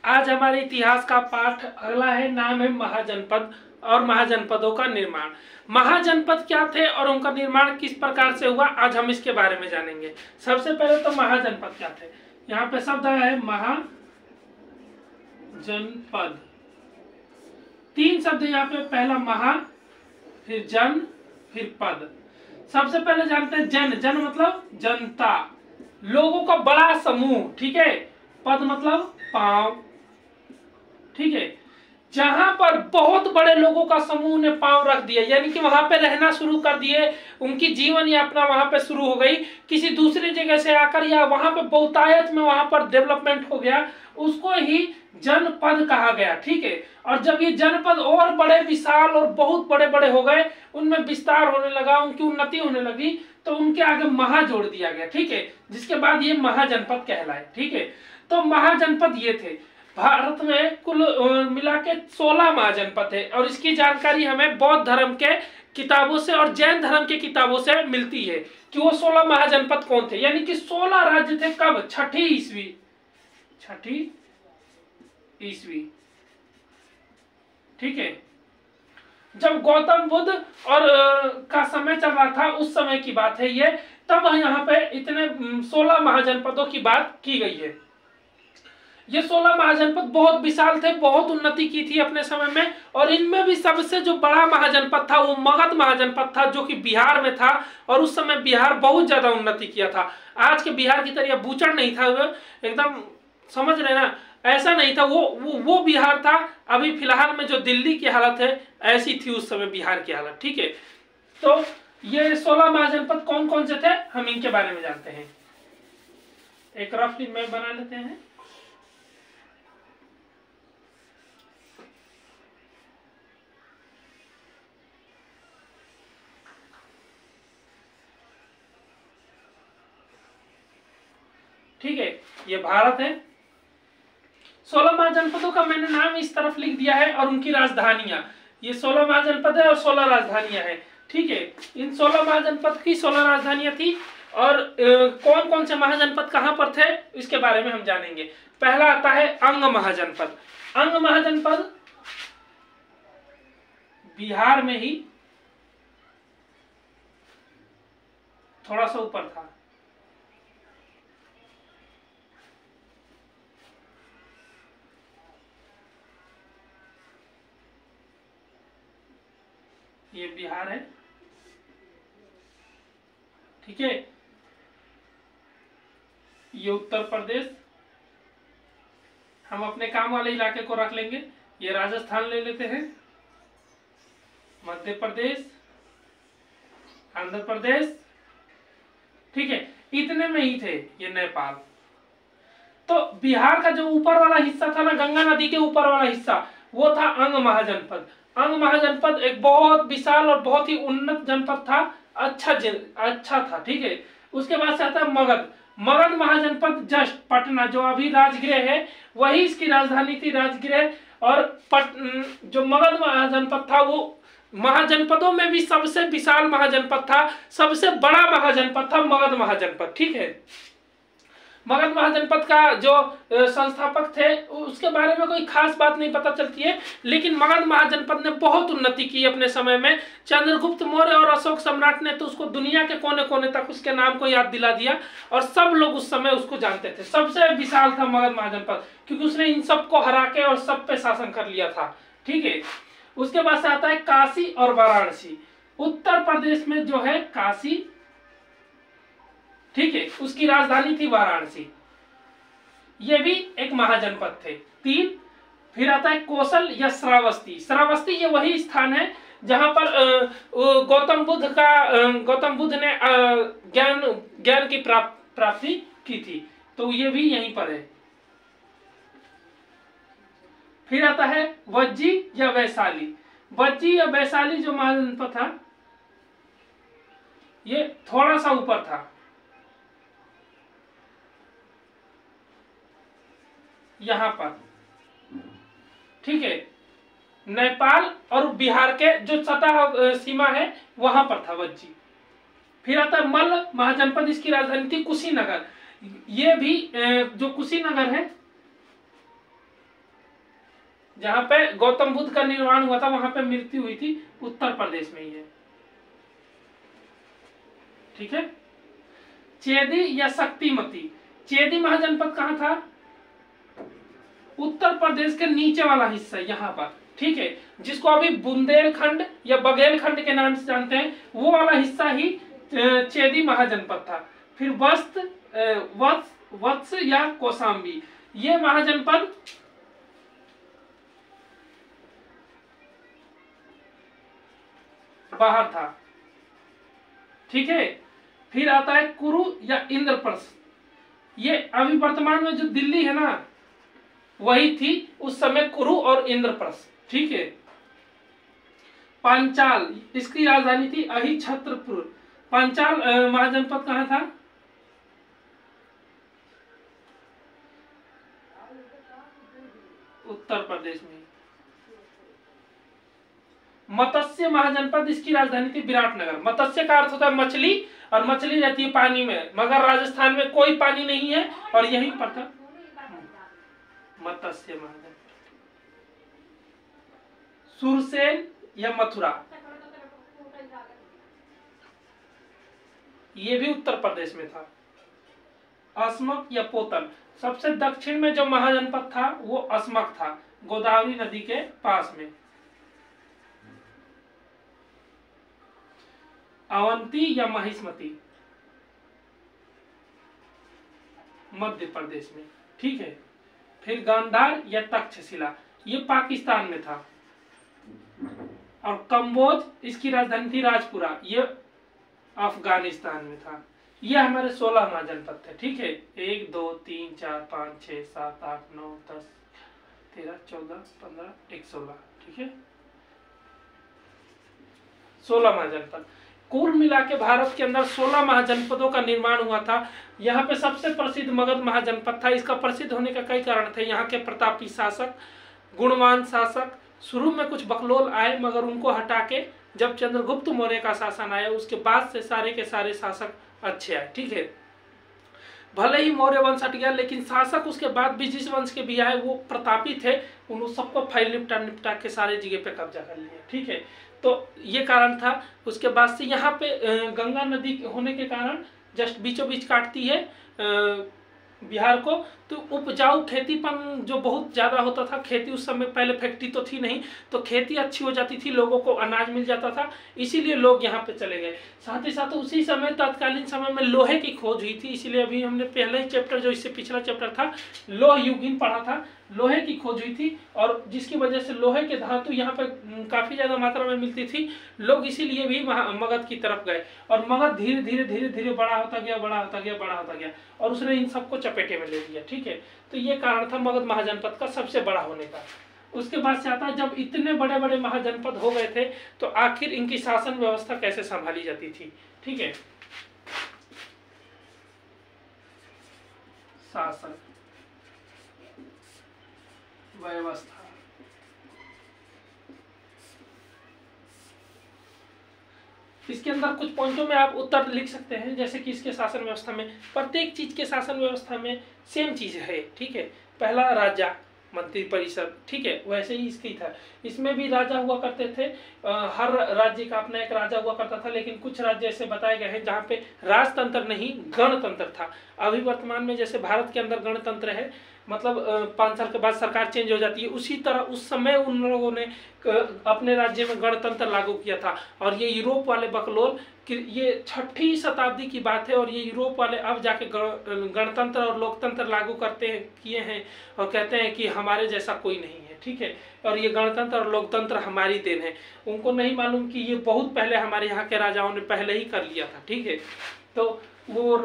आज हमारे इतिहास का पाठ अगला है, नाम है महाजनपद और महाजनपदों का निर्माण। महाजनपद क्या थे और उनका निर्माण किस प्रकार से हुआ, आज हम इसके बारे में जानेंगे। सबसे पहले तो महाजनपद क्या थे। यहाँ पे शब्द है महाजनपद। तीन शब्द यहाँ पे, पहला महा, फिर जन, फिर पद। सबसे पहले जानते हैं जन। जन मतलब जनता, लोगों का बड़ा समूह, ठीक है। पद मतलब पांव, ठीक है। जहां पर बहुत बड़े लोगों का समूह ने पांव रख दिया, यानी कि वहां पे रहना शुरू कर दिए, उनकी जीवन यात्रा वहां पे शुरू हो गई, किसी दूसरी जगह से आकर, या वहां पे बहुतायत में वहां पर डेवलपमेंट हो गया, उसको ही जनपद कहा गया, ठीक है। और जब ये जनपद और बड़े विशाल और बहुत बड़े बड़े हो गए, उनमें विस्तार होने लगा, उनकी उन्नति होने लगी, तो उनके आगे महा जोड़ दिया गया, ठीक है। जिसके बाद ये महाजनपद कहलाए, ठीक है। तो महाजनपद ये थे। भारत में कुल मिला के 16 महाजनपद है, और इसकी जानकारी हमें बौद्ध धर्म के किताबों से और जैन धर्म के किताबों से मिलती है कि वो 16 महाजनपद कौन थे। यानी कि 16 राज्य थे। कब? छठी ईस्वी, ठीक है। जब गौतम बुद्ध और का समय चल रहा था, उस समय की बात है ये। तब यहाँ पे इतने 16 महाजनपदों की बात की गई है। ये 16 महाजनपद बहुत विशाल थे, बहुत उन्नति की थी अपने समय में। और इनमें भी सबसे जो बड़ा महाजनपद था वो मगध महाजनपद था, जो कि बिहार में था। और उस समय बिहार बहुत ज्यादा उन्नति किया था। आज के बिहार की तरह बूचड़ नहीं था, एकदम, समझ रहे ना, ऐसा नहीं था। वो बिहार था। अभी फिलहाल में जो दिल्ली की हालत है, ऐसी थी उस समय बिहार की हालत, ठीक है। तो ये 16 महाजनपद कौन कौन से थे, हम इनके बारे में जानते हैं। एक रफली मैप बना लेते हैं। ठीक है, ये भारत है। 16 महाजनपदों का मैंने नाम इस तरफ लिख दिया है, और उनकी राजधानियां। ये 16 महाजनपद है और 16 राजधानियां हैं, ठीक है। इन 16 महाजनपद की 16 राजधानियां थी। और कौन कौन से महाजनपद कहां पर थे, इसके बारे में हम जानेंगे। पहला आता है अंग महाजनपद। अंग महाजनपद बिहार में ही थोड़ा सा ऊपर था। ये बिहार है, ठीक है। ये उत्तर प्रदेश, हम अपने काम वाले इलाके को रख लेंगे। ये राजस्थान ले लेते हैं, मध्य प्रदेश, आंध्र प्रदेश, ठीक है। इतने में ही थे। ये नेपाल। तो बिहार का जो ऊपर वाला हिस्सा था ना, गंगा नदी के ऊपर वाला हिस्सा, वो था अंग महाजनपद। अंग महाजनपद एक बहुत विशाल और बहुत ही उन्नत जनपद था। अच्छा था, ठीक है। उसके बाद से आता है मगध। मगध महाजनपद जस्ट पटना, जो अभी राजगृह है, वही इसकी राजधानी थी, राजगृह। और जो मगध महाजनपद था, वो महाजनपदों में भी सबसे विशाल महाजनपद था, सबसे बड़ा महाजनपद था मगध महाजनपद, ठीक है। मगध महाजनपद का जो संस्थापक थे, उसके बारे में कोई खास बात नहीं पता चलती है, लेकिन मगध महाजनपद ने बहुत उन्नति की अपने समय में। चंद्रगुप्त मौर्य और अशोक सम्राट ने तो उसको दुनिया के कोने कोने तक उसके नाम को याद दिला दिया, और सब लोग उस समय उसको जानते थे। सबसे विशाल था मगध महाजनपद, क्योंकि उसने इन सबको हरा के और सब पे शासन कर लिया था, ठीक है। उसके बाद से आता है काशी और वाराणसी। उत्तर प्रदेश में जो है काशी, ठीक है, उसकी राजधानी थी वाराणसी। ये भी एक महाजनपद थे। 3। फिर आता है कौशल या श्रावस्ती। श्रावस्ती ये वही स्थान है जहां पर गौतम बुद्ध ने ज्ञान की प्राप्ति की थी, तो ये भी यहीं पर है। फिर आता है वज्जी या वैशाली। वज्जी या वैशाली जो महाजनपद था, ये थोड़ा सा ऊपर था, यहां पर, ठीक है। नेपाल और बिहार के जो सतह सीमा है, वहां पर था वज्जी। फिर आता है मल्ल महाजनपद, इसकी राजधानी थी कुशीनगर। ये भी जो कुशीनगर है, जहाँ पे गौतम बुद्ध का निर्माण हुआ था वहां पे मृत्यु हुई थी, उत्तर प्रदेश में ही है। ठीक है। चेदी या शक्तिमती, चेदी महाजनपद कहाँ था? उत्तर प्रदेश के नीचे वाला हिस्सा यहाँ पर। ठीक है, जिसको अभी बुंदेलखंड या बघेलखंड के नाम से जानते हैं, वो वाला हिस्सा ही चेदी महाजनपद था। फिर वत्स या कौशाम्बी, ये महाजनपद बाहर था। ठीक है। फिर आता है कुरु या इंद्रप्रस्थ, ये अभी वर्तमान में जो दिल्ली है ना वही थी, उस समय कुरु और इंद्रप्रस्थ। ठीक है। पांचाल, इसकी राजधानी थी अहिछत्रपुर। पांचाल महाजनपद कहाँ था? उत्तर प्रदेश में। मत्स्य महाजनपद, इसकी राजधानी थी विराटनगर। मत्स्य का अर्थ होता है मछली, और मछली रहती है पानी में, मगर राजस्थान में कोई पानी नहीं है और यहीं पर था मत्स्य महाजनपद। सुरसेन या मथुरा, ये भी उत्तर प्रदेश में था। अस्मक या पोतन, सबसे दक्षिण में जो महाजनपद था वो अस्मक था, गोदावरी नदी के पास में। अवंती या महिष्मती, मध्य प्रदेश में। ठीक है। फिर गांधार या तक्षशिला, ये पाकिस्तान में था। और कंबोज, इसकी राजधानी थी राजपुरा, ये अफगानिस्तान में था। ये हमारे 16 महाजनपद थे। ठीक है। 1 2 3 4 5 6 7 8 9 10 13 14 15 1 16। ठीक है। 16 महाजनपद। कुल मिला के भारत के अंदर 16 महाजनपदों का निर्माण हुआ था। यहाँ पे सबसे प्रसिद्ध मगध महाजनपद था। इसका प्रसिद्ध होने का कई कारण थे। यहाँ के प्रतापी शासक, गुणवान शासक, शुरू में कुछ बकलोल आए मगर उनको हटा के जब चंद्रगुप्त मौर्य का शासन आया उसके बाद से सारे के सारे शासक अच्छे आए। ठीक है। भले ही मौर्य वंश हट गया लेकिन शासक उसके बाद भी जिस वंश के भी आए वो प्रतापी थे, उन सबको फाइल निपटा के सारे जगह पे कब्जा कर लिया। ठीक है। तो ये कारण था। उसके बाद से यहाँ पे गंगा नदी होने के कारण जस्ट बीचों बीच काटती है बिहार को, तो उपजाऊ खेतीपन जो बहुत ज़्यादा होता था, खेती उस समय, पहले फैक्ट्री तो थी नहीं, तो खेती अच्छी हो जाती थी, लोगों को अनाज मिल जाता था, इसीलिए लोग यहाँ पे चले गए। साथ ही साथ उसी समय तत्कालीन समय में लोहे की खोज हुई थी, इसीलिए अभी हमने पहले ही चैप्टर जो इससे पिछला चैप्टर था लोह युगीन पढ़ा था, लोहे की खोज हुई थी और जिसकी वजह से लोहे के धातु यहाँ पे काफ़ी ज़्यादा मात्रा में मिलती थी, लोग इसीलिए भी मगध की तरफ गए और मगध धीरे धीरे धीरे धीरे बड़ा होता गया, बड़ा होता गया, बड़ा होता गया और उसने इन सबको चपेटे में ले लिया। ठीक है। तो ये कारण था मगध महाजनपद का सबसे बड़ा होने का। उसके बाद से आता है जब इतने बड़े बड़े महाजनपद हो गए थे तो आखिर इनकी शासन व्यवस्था कैसे संभाली जाती थी। ठीक है। शासन व्यवस्था, इसके अंदर कुछ पॉइंटों में आप उत्तर लिख सकते हैं, जैसे कि इसके शासन व्यवस्था में प्रत्येक चीज के शासन व्यवस्था में सेम चीज है। ठीक है। पहला राजा, मंत्री परिषद। ठीक है। वैसे ही इसकी था, इसमें भी राजा हुआ करते थे, हर राज्य का अपना एक राजा हुआ करता था, लेकिन कुछ राज्य ऐसे बताए गए हैं जहाँ पे राजतंत्र नहीं गणतंत्र था। अभी वर्तमान में जैसे भारत के अंदर गणतंत्र है, मतलब 5 साल के बाद सरकार चेंज हो जाती है, उसी तरह उस समय उन लोगों ने अपने राज्य में गणतंत्र लागू किया था। और ये यूरोप वाले बकलोल, ये 6वीं शताब्दी की बात है और ये यूरोप वाले अब जाके गणतंत्र और लोकतंत्र लागू किए हैं और कहते हैं कि हमारे जैसा कोई नहीं है। ठीक है। और ये गणतंत्र और लोकतंत्र हमारी देन है। उनको नहीं मालूम कि ये बहुत पहले हमारे यहाँ के राजाओं ने पहले ही कर लिया था। ठीक है। तो वो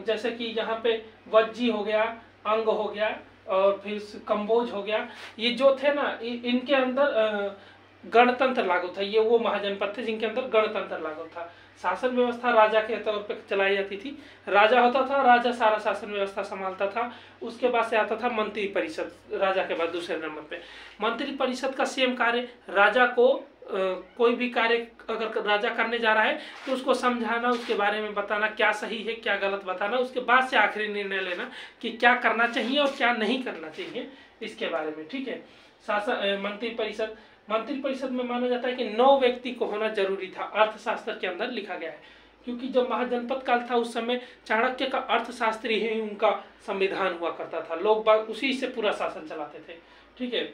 जैसे कि यहाँ पे वज्जी हो गया, अंग हो गया और फिर कंबोज हो गया, ये जो थे ना इनके अंदर गणतंत्र लागू था। ये वो महाजनपद थे जिनके अंदर गणतंत्र लागू था। शासन व्यवस्था राजा के तौर पे चलाई जाती थी। राजा होता था, राजा सारा शासन व्यवस्था संभालता था। उसके बाद से आता था मंत्री परिषद, राजा के बाद दूसरे नंबर पे। मंत्री परिषद का सेम कार्य, राजा को कोई भी कार्य अगर राजा करने जा रहा है तो उसको समझाना, उसके बारे में बताना, क्या सही है क्या गलत बताना, उसके बाद से आखिरी निर्णय लेना कि क्या करना चाहिए और क्या नहीं करना चाहिए इसके बारे में। ठीक है। मंत्री परिषद में माना जाता है कि 9 व्यक्ति को होना जरूरी था, अर्थशास्त्र के अंदर लिखा गया है। क्योंकि जब महाजनपद काल था उस समय चाणक्य का अर्थशास्त्र ही उनका संविधान हुआ करता था, लोग बाग उसी से पूरा शासन चलाते थे। ठीक है,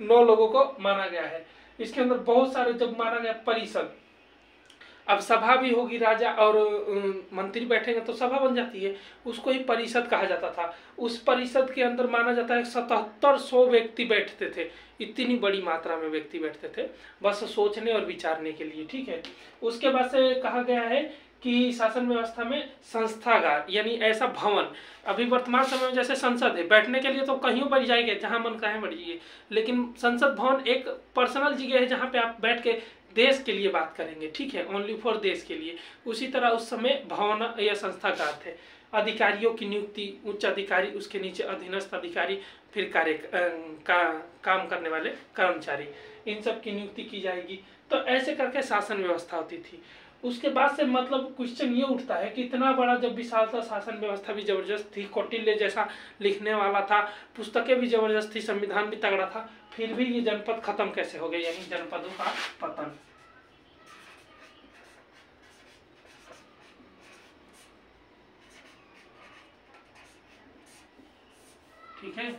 9 लोगों को माना गया है। इसके अंदर बहुत सारे, जब माना गया परिषद, अब सभा भी होगी, राजा और मंत्री बैठेंगे तो सभा बन जाती है, उसको ही परिषद कहा जाता था। उस परिषद के अंदर माना जाता है 7700 व्यक्ति बैठते थे, इतनी बड़ी मात्रा में व्यक्ति बैठते थे बस सोचने और विचारने के लिए। ठीक है, उसके बाद से कहा गया है कि शासन व्यवस्था में संस्थागार यानी ऐसा भवन, अभी वर्तमान समय में जैसे संसद है, बैठने के लिए तो कहीं बैठ जाएंगे जहां मन कहीं बैठ जाइए, लेकिन संसद भवन एक पर्सनल जगह है जहां पे आप बैठ के देश के लिए बात करेंगे। ठीक है, ओनली फॉर देश के लिए। उसी तरह उस समय भवन या संस्थागार थे। अधिकारियों की नियुक्ति, उच्च अधिकारी, उसके नीचे अधीनस्थ अधिकारी, फिर काम करने वाले कर्मचारी, इन सब की नियुक्ति की जाएगी। तो ऐसे करके शासन व्यवस्था होती थी। उसके बाद से मतलब क्वेश्चन ये उठता है कि इतना बड़ा जब विशाल था, शासन व्यवस्था भी जबरदस्त थी, कौटिल्य जैसा लिखने वाला था, पुस्तकें भी जबरदस्त थी, संविधान भी तगड़ा था, फिर भी ये जनपद खत्म कैसे हो गए, यानी जनपदों का पतन। ठीक है,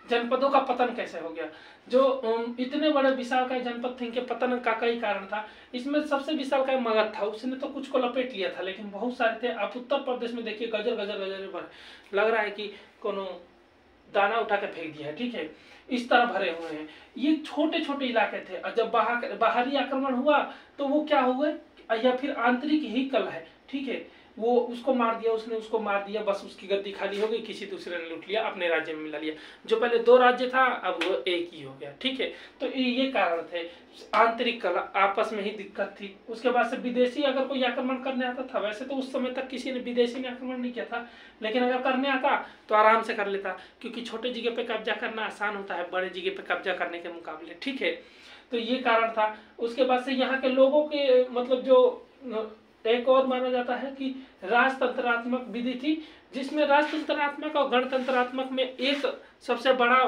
जनपदों का पतन कैसे हो गया। जो इतने बड़े विशाल का जनपद थे, इनके पतन का कई कारण था। इसमें सबसे विशाल का मगध था, उसने तो कुछ को लपेट लिया था, लेकिन बहुत सारे थे। आप उत्तर प्रदेश में देखिए, गजर गजर गजर भर, लग रहा है कि कोनो दाना उठा के फेंक दिया है। ठीक है, इस तरह भरे हुए हैं। ये छोटे छोटे इलाके थे, और जब बाहरी आक्रमण हुआ तो वो क्या हुए, या फिर आंतरिक ही कल है। ठीक है, वो उसको मार दिया, उसने उसको मार दिया, बस उसकी गद्दी खाली हो गई, किसी दूसरे ने लूट लिया, अपने राज्य में मिला लिया। जो पहले 2 राज्य था अब वो एक ही हो गया। ठीक है, तो ये कारण थे, आंतरिक कला, आपस में ही दिक्कत थी। उसके बाद से विदेशी अगर कोई आक्रमण करने आता था, वैसे तो उस समय तक किसी ने विदेशी ने आक्रमण नहीं किया था, लेकिन अगर करने आता तो आराम से कर लेता, क्योंकि छोटे जगह पे कब्जा करना आसान होता है बड़े जगह पे कब्जा करने के मुकाबले। ठीक है, तो ये कारण था। उसके बाद से यहाँ के लोगों के मतलब जो एक और माना जाता है कि राजतंत्रात्मक विधि थी, जिसमें राजतंत्रात्मक और गणतंत्रात्मक में एक सबसे बड़ा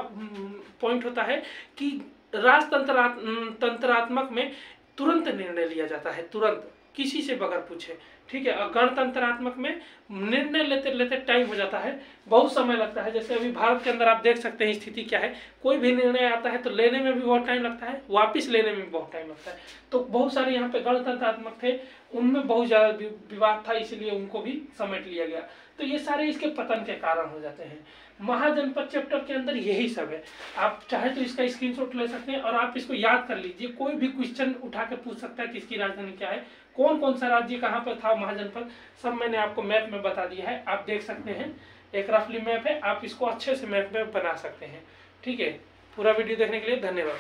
पॉइंट होता है कि राजतंत्रात्मक में तुरंत निर्णय लिया जाता है, तुरंत, किसी से बगैर पूछे। ठीक है, और गणतंत्रात्मक में निर्णय लेते लेते टाइम हो जाता है, बहुत समय लगता है। जैसे अभी भारत के अंदर आप देख सकते हैं स्थिति क्या है, कोई भी निर्णय आता है तो लेने में भी बहुत टाइम लगता है, वापस लेने में भी बहुत टाइम लगता है। तो बहुत सारे यहाँ पे गणतंत्रात्मक थे, उनमें बहुत ज़्यादा विवाद था, इसलिए उनको भी समेट लिया गया। तो ये सारे इसके पतन के कारण हो जाते हैं। महाजनपद चैप्टर के अंदर यही सब है। आप चाहे तो इसका स्क्रीनशॉट ले सकते हैं और आप इसको याद कर लीजिए। कोई भी क्वेश्चन उठा के पूछ सकता है कि इसकी राजधानी क्या है, कौन कौन सा राज्य कहाँ पर था, महाजनपद, सब मैंने आपको मैप में बता दिया है, आप देख सकते हैं। एक रफली मैप है, आप इसको अच्छे से मैप में बना सकते हैं। ठीक है, पूरा वीडियो देखने के लिए धन्यवाद।